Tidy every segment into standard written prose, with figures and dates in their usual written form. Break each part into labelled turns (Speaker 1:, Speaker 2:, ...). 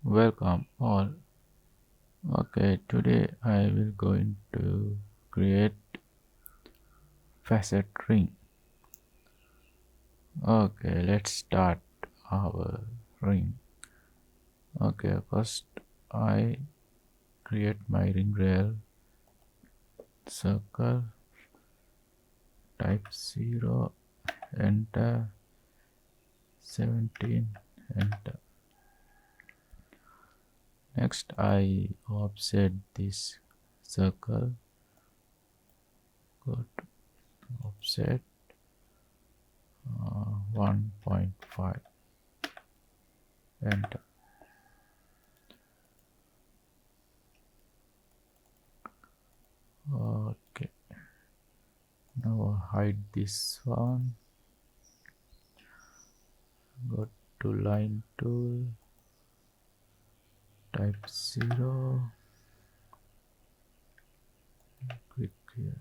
Speaker 1: Welcome all. Okay, today I will going to create facet ring. Okay, let's start our ring. Okay, first I create my ring rail circle, type 0, enter, 17, enter. Next I offset this circle, go to offset 1.5, enter. Okay, now hide this one, go to line tool, type 0, click here.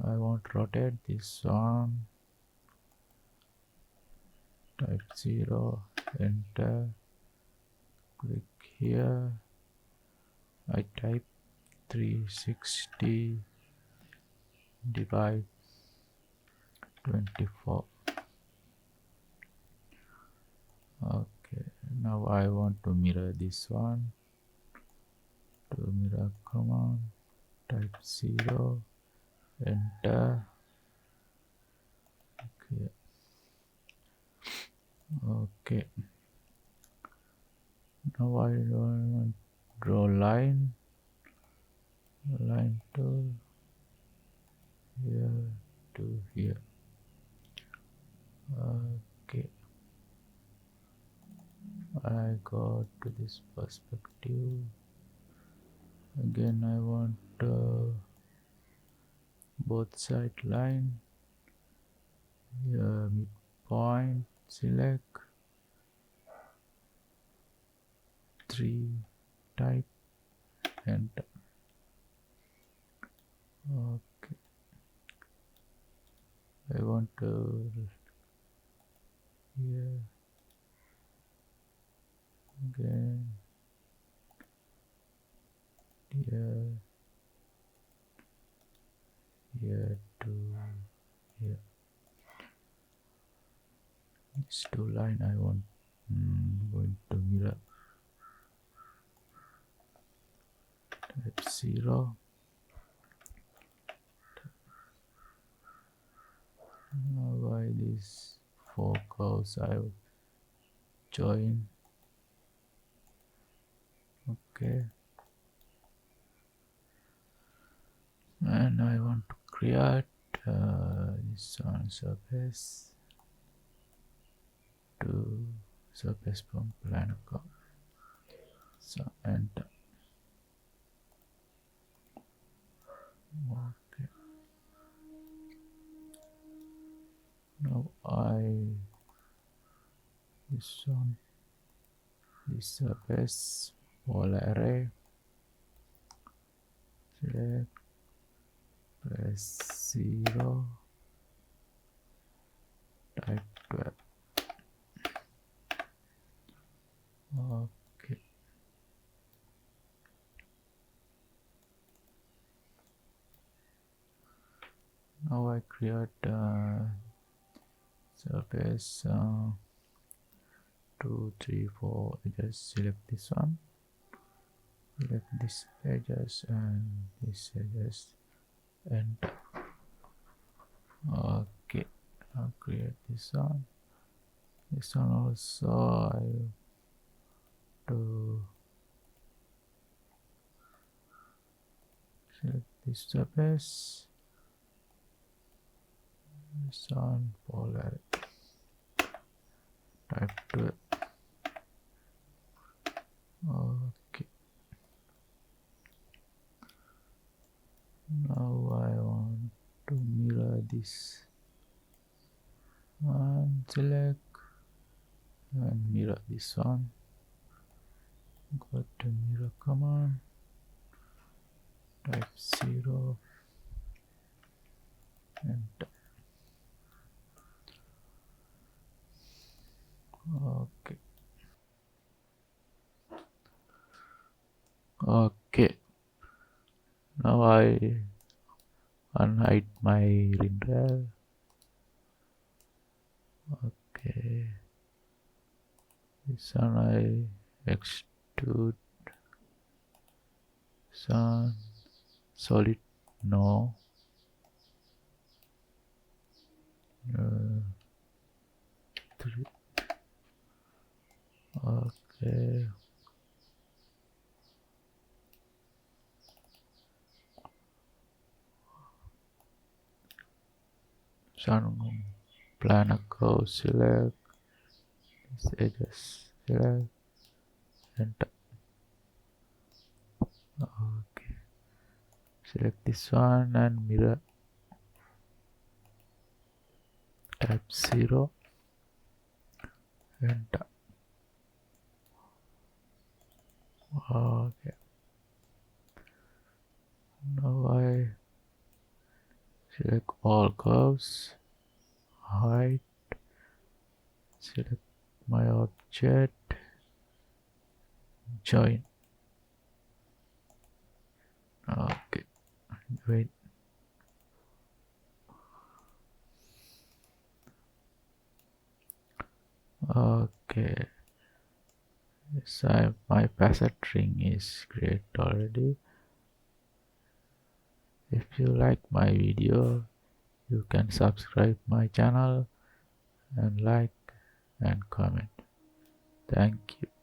Speaker 1: I want to rotate this one, type 0, enter, click here. I type 360 divide 24. Okay, now I want to mirror this one. To mirror command, type 0, enter. Okay. Okay. Now I want draw line tool here to here. Okay, I go to this perspective. Again I want both side line here, midpoint, select 3, type, enter. Okay, I want to here again, here to here. These two line I want going to mirror, type 0. Now by these 4 curves I will join. Okay, and I want to create this on surface to surface from plan curve. So enter. Okay, now this one, this surface polar array, select, press 0, type 12. Okay, now I create surface 2, 3, 4 edges. Select this one, select this edges and this edges, enter. Okay, I'll create this one. This one also I have to select this surface, this one polar, type 2. Okay, now I want to mirror this one, select and mirror this one, go to mirror command, type 0, enter. Okay, Okay, now I unhide my render. Okay, this one I extrude sun solid no. uh, Three. Okay, sun plan a curve, select this edges, select enter. Okay, select this one and mirror type 0, enter. Okay, now I select all curves, hide, select my object, join. Okay, wait. Okay, so my facet ring is created already. If you like my video, you can subscribe my channel and like and comment. Thank you.